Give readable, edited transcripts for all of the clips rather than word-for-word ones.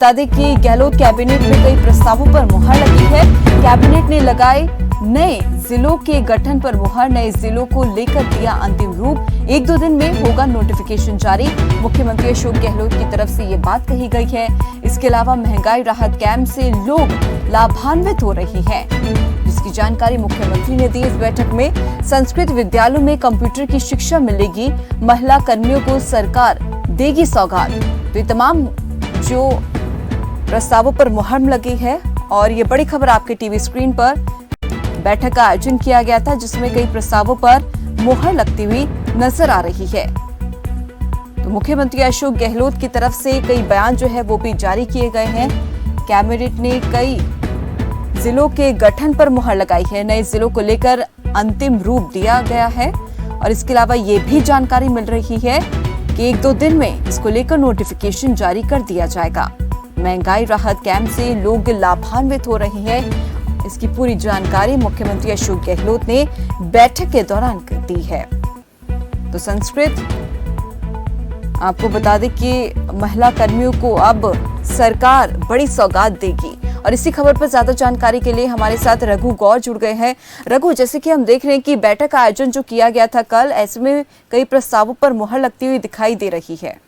बता दें कि गहलोत कैबिनेट में कई प्रस्तावों पर मुहर लगी है। कैबिनेट ने लगाए नए जिलों के गठन पर मुहर। नए जिलों को लेकर दिया अंतिम रूप। एक दो दिन में होगा नोटिफिकेशन जारी। मुख्यमंत्री अशोक गहलोत की तरफ से ये बात कही गई है। इसके अलावा महंगाई राहत कैंप से लोग लाभान्वित हो रहे हैं, जिसकी जानकारी मुख्यमंत्री ने दी। इस बैठक में संस्कृत विद्यालयों में कंप्यूटर की शिक्षा मिलेगी। महिला कर्मियों को सरकार देगी सौगात। तो ये तमाम जो प्रस्तावों पर मुहर लगी है और ये बड़ी खबर आपके टीवी स्क्रीन पर बैठक का आयोजन किया गया था, जिसमें कई प्रस्तावों पर मुहर लगती हुई नजर आ रही है। तो मुख्यमंत्री अशोक गहलोत की तरफ से कई बयान जो है वो भी जारी किए गए हैं। कैबिनेट ने कई जिलों के गठन पर मुहर लगाई है। नए जिलों को लेकर अंतिम रूप दिया गया है और इसके अलावा ये भी जानकारी मिल रही है कि एक दो दिन में इसको लेकर नोटिफिकेशन जारी कर दिया जाएगा। महंगाई राहत कैंप से लोग लाभान्वित हो रहे हैं। इसकी पूरी जानकारी मुख्यमंत्री अशोक गहलोत ने बैठक के दौरान दी है। तो संस्कृत आपको बता दें कि महिला कर्मियों को अब सरकार बड़ी सौगात देगी। और इसी खबर पर ज्यादा जानकारी के लिए हमारे साथ रघु गौर जुड़ गए हैं। रघु, जैसे कि हम देख रहे हैं कि बैठक का आयोजन जो किया गया था कल, ऐसे में कई प्रस्तावों पर मुहर लगती हुई दिखाई दे रही है।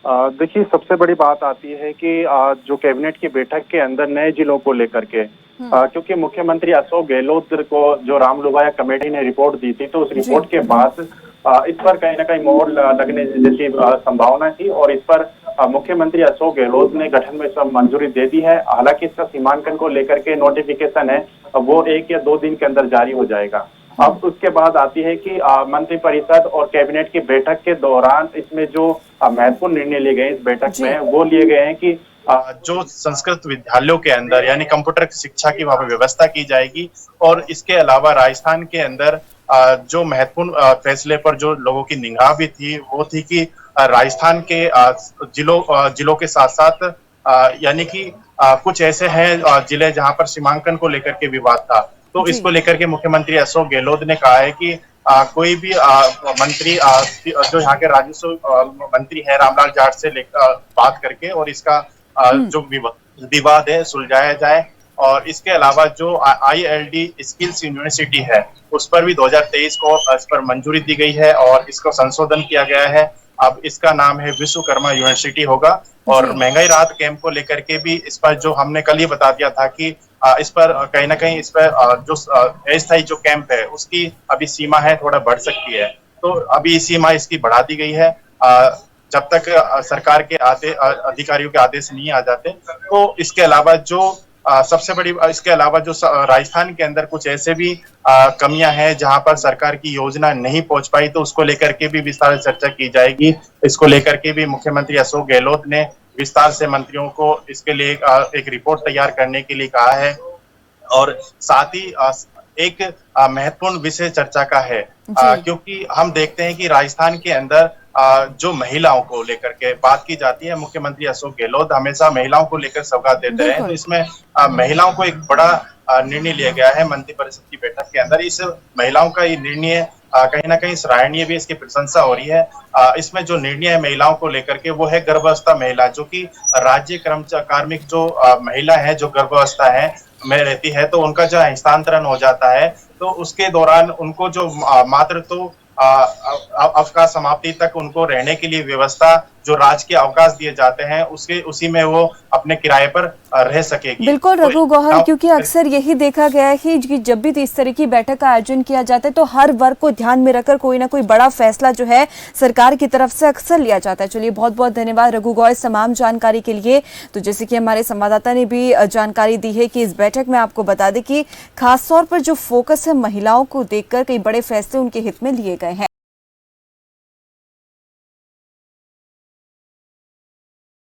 देखिए, सबसे बड़ी बात आती है कि जो कैबिनेट की बैठक के अंदर नए जिलों को लेकर के, क्योंकि मुख्यमंत्री अशोक गहलोत को जो रामलुवाया कमेटी ने रिपोर्ट दी थी, तो उस रिपोर्ट के बाद इस पर कहीं ना कहीं मोहर लगने जैसी संभावना थी और इस पर मुख्यमंत्री अशोक गहलोत ने गठन में सब मंजूरी दे दी है। हालांकि इसका सीमांकन को लेकर के नोटिफिकेशन है वो 1 या 2 दिन के अंदर जारी हो जाएगा। अब उसके बाद आती है कि मंत्रिपरिषद और कैबिनेट की बैठक के दौरान इसमें जो महत्वपूर्ण निर्णय लिए गए इस बैठक में, वो लिए गए हैं कि जो संस्कृत विद्यालयों के अंदर यानी कंप्यूटर शिक्षा की वहां पर व्यवस्था की जाएगी। और इसके अलावा राजस्थान के अंदर जो महत्वपूर्ण फैसले पर जो लोगों की निगाह भी थी वो थी कि राजस्थान के जिलों के साथ साथ यानी कि कुछ ऐसे हैं जिले जहां पर सीमांकन को लेकर के विवाद था। तो इसको लेकर के मुख्यमंत्री अशोक गहलोत ने कहा है कि कोई भी मंत्री जो यहाँ के राजस्व मंत्री है रामलाल जाट से बात करके और इसका जो विवाद है सुलझाया जाए। और इसके अलावा जो ILD स्किल्स यूनिवर्सिटी है उस पर भी 2023 को इस पर मंजूरी दी गई है और इसको संशोधन किया गया है। अब इसका नाम है विश्वकर्मा यूनिवर्सिटी होगा। और महंगाई राहत कैंप को लेकर के भी इस पर जो हमने कल ही बता दिया था कि इस पर कहीं ना कहीं इस पर जो अस्थायी जो कैंप है उसकी अभी सीमा है थोड़ा बढ़ सकती है, तो अभी सीमा इसकी बढ़ा दी गई है जब तक सरकार के अधिकारियों के आदेश नहीं आ जाते। तो इसके अलावा जो सबसे बड़ी इसके अलावा जो राजस्थान के अंदर कुछ ऐसे भी कमियां हैं जहां पर सरकार की योजना नहीं पहुंच पाई, तो उसको लेकर के भी विस्तार से चर्चा की जाएगी। इसको लेकर के भी मुख्यमंत्री अशोक गहलोत ने विस्तार से मंत्रियों को इसके लिए एक रिपोर्ट तैयार करने के लिए कहा है। और साथ ही एक महत्वपूर्ण विषय चर्चा का है क्योंकि हम देखते हैं कि राजस्थान के अंदर जो महिलाओं को लेकर के बात की जाती है, मुख्यमंत्री अशोक गहलोत हमेशा महिलाओं को लेकर सौगात देते रहे। तो इसमें महिलाओं को एक बड़ा निर्णय लिया गया है मंत्रिपरिषद की बैठक के अंदर। इस महिलाओं का ये निर्णय कहीं ना कहीं सराहनीय भी, इसकी प्रशंसा हो रही है। इसमें जो निर्णय है महिलाओं को लेकर के वो है गर्भावस्था महिला, जो कि राज्य कार्मिक जो महिला है जो गर्भावस्था है में रहती है, तो उनका जो हस्तांतरण हो जाता है तो उसके दौरान उनको जो मातृत्व अवकाश समाप्ति तक उनको रहने के लिए व्यवस्था जो राजकीय अवकाश दिए जाते हैं उसी में वो अपने किराए पर रह सकेगी। बिल्कुल रघु गौहर, क्योंकि अक्सर यही देखा गया है कि जब भी इस तरह की बैठक का आयोजन किया जाता है तो हर वर्ग को ध्यान में रखकर कोई ना कोई बड़ा फैसला जो है सरकार की तरफ से अक्सर लिया जाता है। चलिए, बहुत बहुत धन्यवाद रघु गौहर इस तमाम जानकारी के लिए। तो जैसे कि हमारे संवाददाता ने भी जानकारी दी है कि इस बैठक में आपको बता दें कि खासतौर पर जो फोकस है महिलाओं को देखकर कई बड़े फैसले उनके हित में लिए गए हैं।